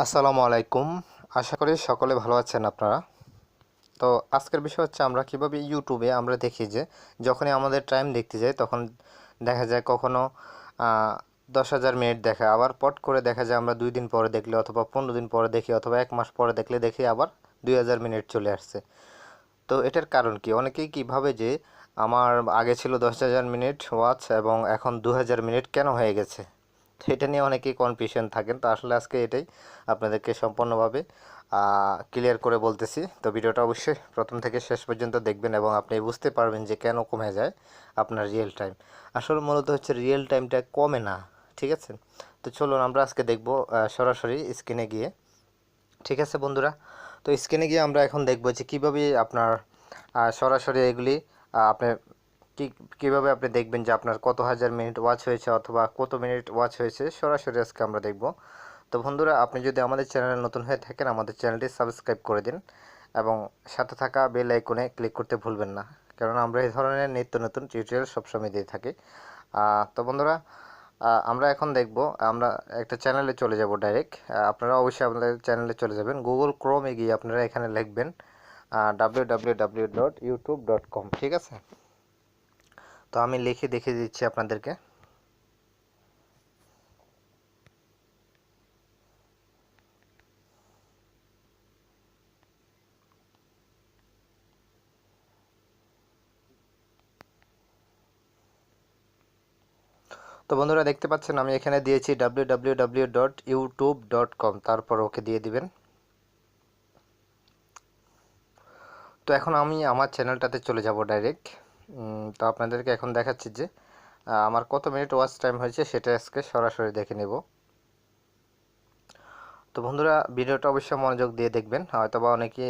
আসসালামু আলাইকুম। আশা করি সকলে ভালো আছেন আপনারা। তো আজকের বিষয় হচ্ছে আমরা কিভাবে ইউটিউবে আমরা দেখি যে যখনই আমাদের টাইম দেখতে যাই তখন দেখা যায় কখনো 10,000 মিনিট দেখা, আবার পট করে দেখা যায় আমরা 2 দিন পরে দেখলে অথবা 15 দিন পরে দেখি অথবা 1 মাস পরে দেখলে দেখি আবার 2,000 মিনিট চলে আসছে। তো এটার কারণ কি? অনেকেই কি ভাবে যে আমার আগে ছিল 10,000 মিনিট ওয়াচ এবং এখন 2,000 মিনিট কেন হয়ে গেছে? তো এটা নিয়ে অনেকেই কনফিউশন থাকেন। তো আসলে আজকে এটাই আপনাদেরকে সম্পূর্ণভাবে ক্লিয়ার করে বলতেছি। তো ভিডিওটা অবশ্যই প্রথম থেকে শেষ পর্যন্ত দেখবেন এবং আপনি বুঝতে পারবেন যে কেন কমে যায় আপনার রিয়েল টাইম। আসলে মূলত হচ্ছে রিয়েল টাইমটা কমে না, ঠিক আছে? তো চলুন আমরা আজকে দেখব সরাসরি স্ক্রিনে গিয়ে। ঠিক আছে বন্ধুরা, তো স্ক্রিনে গিয়ে আমরা এখন দেখব যে কীভাবে আপনার সরাসরি এগুলি আপনি কীভাবে আপনি দেখবেন যে আপনার কত হাজার মিনিট ওয়াচ হয়েছে অথবা কত মিনিট ওয়াচ হয়েছে, সরাসরি আজকে আমরা দেখব। তো বন্ধুরা, আপনি যদি আমাদের চ্যানেলে নতুন হয়ে থাকেন আমাদের চ্যানেলটি সাবস্ক্রাইব করে দিন এবং সাথে থাকা বেল আইকনে ক্লিক করতে ভুলবেন না, কারণ আমরা এই ধরনের নিত্য নতুন টিউটোরিয়াল সবসময় দিয়ে থাকি। তো বন্ধুরা, আমরা এখন দেখব, আমরা একটা চ্যানেলে চলে যাব ডাইরেক্ট। আপনারা অবশ্যই আপনাদের চ্যানেলে চলে যাবেন, গুগল ক্রোমে গিয়ে আপনারা এখানে লিখবেন www.youtube.com, ঠিক আছে? তো আমি লিখে দেখিয়ে দিচ্ছি আপনাদেরকে। তো বন্ধুরা, দেখতে পাচ্ছেন আমি এখানে দিয়েছি www.youtube.com, তারপর ওকে দিয়ে দিবেন। তো এখন আমি আমার চ্যানেলটাতে চলে যাব ডাইরেক্ট। তো আপনাদেরকে এখন দেখাচ্ছি যে আমার কত মিনিট ওয়াচ টাইম হয়েছে সেটা আজকে সরাসরি দেখে নেব। তো বন্ধুরা, ভিডিওটা অবশ্যই মনোযোগ দিয়ে দেখবেন, হয়তোবা অনেকে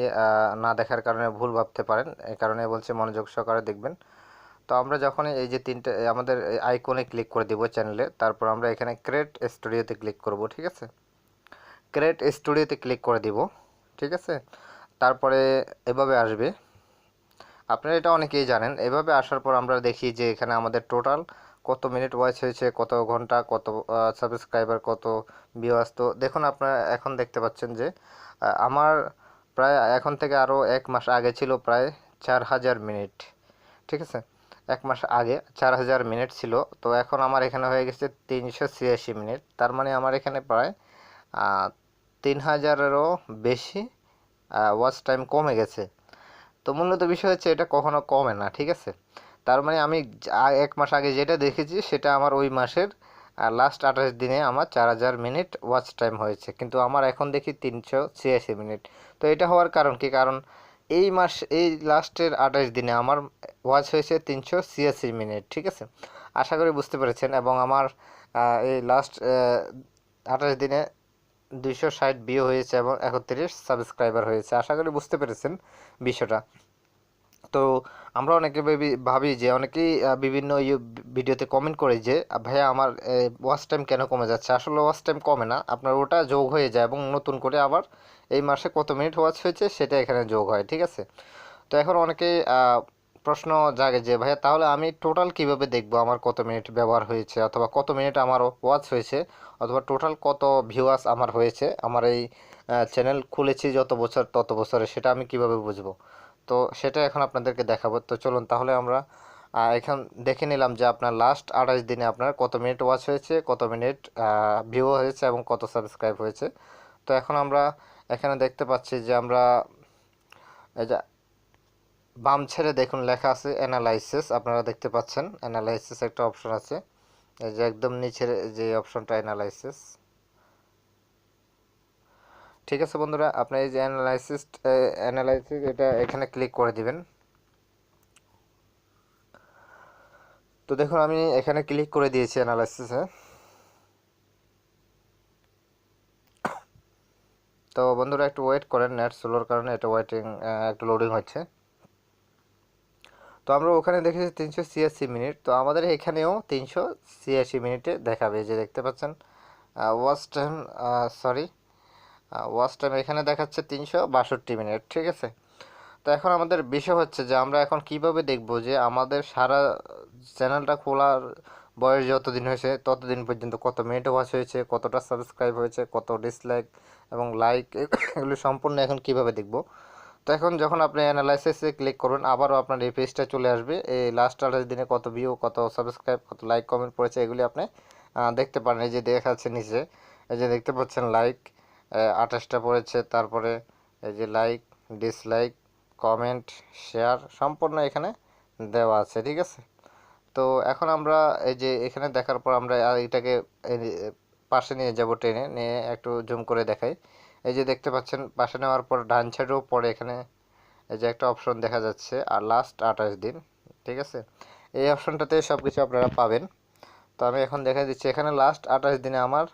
না দেখার কারণে ভুল ভাবতে পারেন, এই কারণে বলছি মনোযোগ সহকারে দেখবেন। তো আমরা যখন এই যে তিনটে আমাদের আইকনে ক্লিক করে দেব চ্যানেলে, তারপর আমরা এখানে ক্রিয়েট স্টুডিওতে ক্লিক করব, ঠিক আছে? ক্রিয়েট স্টুডিওতে ক্লিক করে দিব, ঠিক আছে? তারপরে এভাবে আসবে, আপনারা এটা অনেকেই জানেন। এভাবে আসার পর আমরা দেখি যে এখানে আমাদের টোটাল কত মিনিট ওয়াচ হয়েছে, কত ঘন্টা, কত সাবস্ক্রাইবার, কত ভিউয়ার্স। তো দেখুন, আপনারা এখন দেখতে পাচ্ছেন যে আমার প্রায় এখন থেকে আরও 1 মাস আগে ছিল প্রায় 4,000 মিনিট, ঠিক আছে? 1 মাস আগে 4,000 মিনিট ছিল, তো এখন আমার এখানে হয়ে গেছে 386 মিনিট। তার মানে আমার এখানে প্রায় 3,000-এরও বেশি ওয়াচ টাইম কমে গেছে। তো মূলত বিষয় হচ্ছে এটা কখনো কমে না, ঠিক আছে? তার মানে আমি 1 মাস আগে যেটা দেখেছি সেটা আমার ওই মাসের লাস্ট 28 দিনে আমার 4,000 মিনিট ওয়াচ টাইম হয়েছে, কিন্তু আমার এখন দেখি 386 মিনিট। তো এটা হওয়ার কারণ কি? কারণ এই লাস্টের 28 দিনে আমার ওয়াচ হয়েছে 386 মিনিট, ঠিক আছে? আশা করি বুঝতে পেরেছেন। এবং আমার এই লাস্ট 28 দিনে 260 ভিউ হয়েছে এবং 31 সাবস্ক্রাইবার হয়েছে। আশা করি বুঝতে পেরেছেন বিষয়টা। তো আমরা অনেকে ভাবি যে অনেকেই বিভিন্ন ভিডিওতে কমেন্ট করে যে ভাইয়া আমার ওয়াচ টাইম কেন কমে যাচ্ছে? আসলে ওয়াচ টাইম কমে না, আপনার ওটা যোগ হয়ে যায় এবং নতুন করে আবার এই মাসে কত মিনিট ওয়াচ হয়েছে সেটা এখানে যোগ হয়, ঠিক আছে? তো এখন অনেকেই প্রশ্ন জাগে যে ভাইয়া তাহলে আমি টোটাল কিভাবে দেখবো আমার কত মিনিট ব্যবহার হয়েছে অথবা কত মিনিট আমার ওয়াচ হয়েছে অথবা টোটাল কত ভিউয়ার্স আমার হয়েছে আমার এই চ্যানেল খুলেছি যত বছর তত বছরে, সেটা আমি কিভাবে বুঝবো? তো সেটা এখন আপনাদেরকে দেখাবো। তো চলুন তাহলে আমরা এখন দেখে নিলাম যে আপনার লাস্ট 28 দিনে আপনার কত মিনিট ওয়াচ হয়েছে, কত মিনিট ভিউ হয়েছে এবং কত সাবস্ক্রাইব হয়েছে। তো এখন আমরা এখানে দেখতে পাচ্ছি যে আমরা এই যে বাম ছেড়ে দেখুন লেখা আছে অ্যানালাইসিস, আপনারা দেখতে পাচ্ছেন অ্যানালাইসিস একটা অপশন আছে, এই যে একদম নিচের যে অপশনটা অ্যানালাইসিস, ঠিক আছে বন্ধুরা? আপনি এই যে অ্যানালাইসিস এটা এখানে ক্লিক করে দিবেন। তো দেখুন আমি এখানে ক্লিক করে দিয়েছি অ্যানালাইসিসে। তো বন্ধুরা একটু ওয়েট করেন, নেট স্লোর কারণে এটা একটু লোডিং হচ্ছে। তো আমরা ওখানে দেখেছি 386 মিনিট, তো আমাদের এখানেও 386 মিনিটে দেখাবে, যে দেখতে পাচ্ছেন watch time, sorry watch time এখানে দেখাচ্ছে 362 মিনিট, ঠিক আছে? তো এখন আমাদের বিষয় হচ্ছে যে আমরা এখন কিভাবে দেখব যে আমাদের সারা চ্যানেলটা খোলার বয়স যতদিন হয়েছে ততদিন পর্যন্ত কত মিনিট ওয়াচ হয়েছে, কতটা সাবস্ক্রাইব হয়েছে, কত ডিসলাইক এবং লাইক, এগুলো সম্পূর্ণ এখন কিভাবে দেখব। তো এখন যখন আপনি অ্যানালাইসিসে ক্লিক করুন, আবারও আপনার এই পেজটা চলে আসবে। এই লাস্ট 28 দিনে কত ভিউ, কত সাবস্ক্রাইব, কত লাইক কমেন্ট পড়েছে, এগুলি আপনি দেখতে পারেন। এই যে দেখাচ্ছে নিচে, এই যে দেখতে পাচ্ছেন লাইক 28টা পড়েছে, তারপরে এই যে লাইক, ডিসলাইক, কমেন্ট, শেয়ার সম্পূর্ণ এখানে দেওয়া আছে, ঠিক আছে। তো এখন আমরা এই যে এখানে দেখার পর আমরা এটাকে পাশে নিয়ে যাব, টেনে নিয়ে একটু জুম করে দেখাই। এই যে দেখতে পাচ্ছেন পাশে নেওয়ার পর ডান সাইডেও পরে এখানে এই যে একটা অপশন দেখা যাচ্ছে, আর লাস্ট 28 দিন, ঠিক আছে। এই অপশনটাতে সব কিছু আপনারা পাবেন। তো আমি এখন দেখা দিচ্ছি এখানে লাস্ট 28 দিনে আমার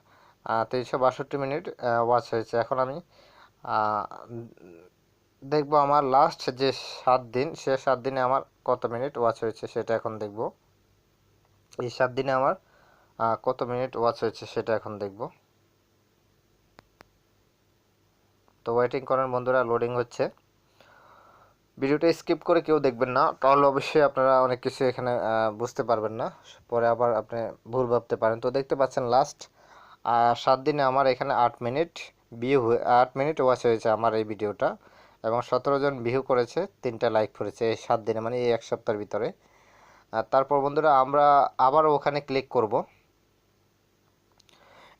362 মিনিট ওয়াচ হয়েছে। এখন আমি দেখব আমার লাস্ট যে 7 দিন, সে 7 দিনে আমার কত মিনিট ওয়াচ হয়েছে সেটা এখন দেখব। এই 7 দিনে আমার কত মিনিট ওয়াচ হয়েছে সেটা এখন দেখব। তো ওয়েটিং করেন বন্ধুরা, লোডিং হচ্ছে। ভিডিওটা স্কিপ করে কেউ দেখবেন না, তাহলে অবশ্যই আপনারা অনেক কিছু এখানে বুঝতে পারবেন না, পরে আবার আপনি ভুল ভাবতে পারেন। তো দেখতে পাচ্ছেন লাস্ট 7 দিনে আমার এখানে 8 মিনিট ভিউ, 8 মিনিট ওয়াচ হয়েছে আমার এই ভিডিওটা, এবং 17 জন ভিউ করেছে, 3টা লাইক করেছে এই 7 দিনে, মানে এই এক সপ্তাহের ভিতরে। আর তারপর বন্ধুরা আমরা আবার ওখানে ক্লিক করব।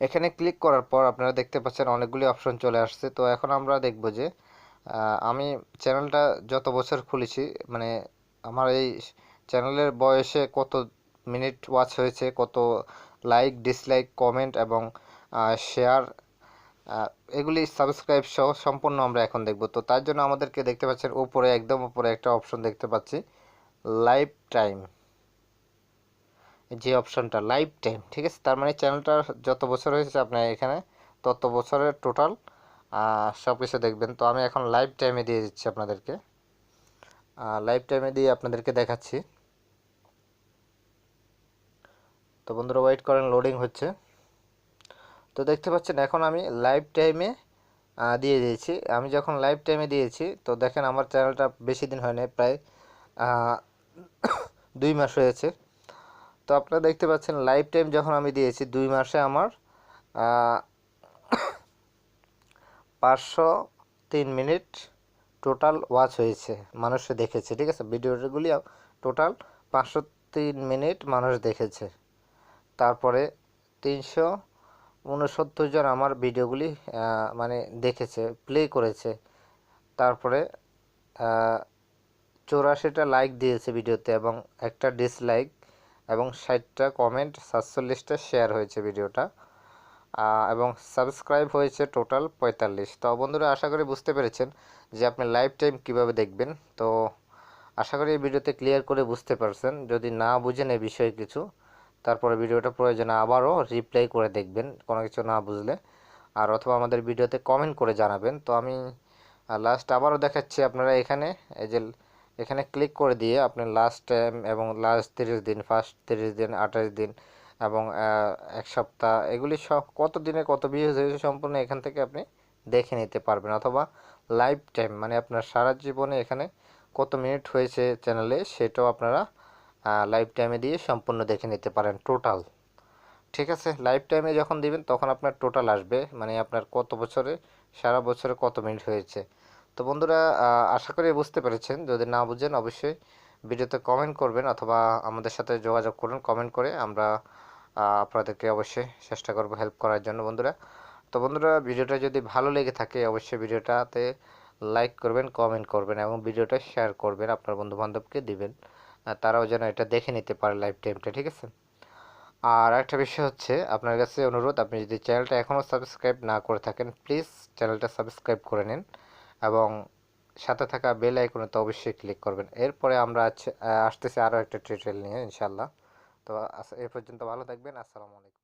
এখানে ক্লিক করার পর আপনারা দেখতে পাচ্ছেন অনেকগুলি অপশন চলে আসছে। তো এখন আমরা দেখব যে আমি চ্যানেলটা যত বছর খুলেছি, মানে আমার এই চ্যানেলের বয়সে কত মিনিট ওয়াচ হয়েছে, কত লাইক, ডিসলাইক, কমেন্ট এবং শেয়ার, এগুলি সাবস্ক্রাইব সহ সম্পূর্ণ আমরা এখন দেখব। তো তার জন্য আমাদেরকে দেখতে পাচ্ছেন উপরে, একদম উপরে একটা অপশন দেখতে পাচ্ছি, লাইভ টাইম। যে অপশনটা লাইভ টাইম, ঠিক আছে, তার মানে চ্যানেলটা যত বছর হয়েছে আপনার এখানে তত বছরের টোটাল সব কিছু দেখবেন। তো আমি এখন লাইভ টাইমে দিয়ে দিচ্ছি আপনাদেরকে, লাইভ টাইমে দিয়ে আপনাদেরকে দেখাচ্ছি। তো বন্ধুরা ওয়েট করেন, লোডিং হচ্ছে। তো দেখতে পাচ্ছেন এখন আমি লাইভ টাইমে দিয়ে দিয়েছি। আমি যখন লাইভ টাইমে দিয়েছি, তো দেখেন আমার চ্যানেলটা বেশি দিন হয় নাই, প্রায় 2 মাস হয়েছে। তো আপনারা দেখতে পাচ্ছেন লাইভ টাইম যখন আমি দিয়েছি 2 মাসে আমার 503 মিনিট টোটাল ওয়াচ হয়েছে, মানুষ দেখেছে, ঠিক আছে। ভিডিওগুলি টোটাল 503 মিনিট মানুষ দেখেছে। তারপরে 369 জন আমার ভিডিওগুলি মানে দেখেছে, প্লে করেছে। তারপরে 84টা লাইক দিয়েছে ভিডিওতে, এবং একটা ডিসলাইক, এবং 60টা কমেন্ট, 47টা শেয়ার হয়েছে ভিডিওটা, এবং সাবস্ক্রাইব হয়েছে টোটাল 45। তো বন্ধুরা আশা করি বুঝতে পেরেছেন যে আপনি লাইভ টাইম কীভাবে দেখবেন। তো আশা করি এই ভিডিওতে ক্লিয়ার করে বুঝতে পারছেন। যদি না বুঝেন এই বিষয়ে কিছু, তারপরে ভিডিওটা প্রয়োজনে আবারও রিপ্লাই করে দেখবেন কোনো কিছু না বুঝলে, আর অথবা আমাদের ভিডিওতে কমেন্ট করে জানাবেন। তো আমি লাস্ট আবারও দেখাচ্ছি, আপনারা এখানে এই যে এখানে ক্লিক করে দিয়ে আপনি লাস্ট টাইম এবং লাস্ট 30 দিন, ফার্স্ট 30 দিন, 28 দিন এবং এক সপ্তাহ, এগুলি সব কত দিনে কত ভিউজ হয়েছে সম্পূর্ণ এখান থেকে আপনি দেখে নিতে পারবেন। অথবা লাইভ টাইম মানে আপনার সারা জীবনে এখানে কত মিনিট হয়েছে চ্যানেলে, সেটাও আপনারা লাইভ টাইমে দিয়ে সম্পূর্ণ দেখে নিতে পারেন টোটাল, ঠিক আছে। লাইভ টাইমে যখন দিবেন তখন আপনার টোটাল আসবে, মানে আপনার কত বছরে, সারা বছরে কত মিনিট হয়েছে। তো বন্ধুরা আশা করি বুঝতে পেরেছেন। যদি না বুঝেন অবশ্যই ভিডিওতে কমেন্ট করবেন, অথবা আমাদের সাথে যোগাযোগ করুন কমেন্ট করে, আমরা আপনাদেরকে অবশ্যই চেষ্টা করব হেল্প করার জন্য বন্ধুরা। তো বন্ধুরা ভিডিওটা যদি ভালো লেগে থাকে অবশ্যই ভিডিওটাতে লাইক করবেন, কমেন্ট করবেন এবং ভিডিওটা শেয়ার করবেন, আপনার বন্ধুবান্ধবকে দিবেন, তারাও যেন এটা দেখে নিতে পারে লাইভ টাইমটা, ঠিক আছে। আর একটা বিষয় হচ্ছে আপনার কাছে অনুরোধ, আপনি যদি চ্যানেলটা এখনও সাবস্ক্রাইব না করে থাকেন প্লিজ চ্যানেলটা সাবস্ক্রাইব করে নিন, এবং সাথে থাকা বেল আইকনে তো অবশ্যই ক্লিক করবেন। এরপরে আমরা আসতেছি আরও একটা টিউটোরিয়াল নিয়ে ইনশাল্লাহ। তো এ পর্যন্ত ভালো থাকবেন, আসসালামু আলাইকুম।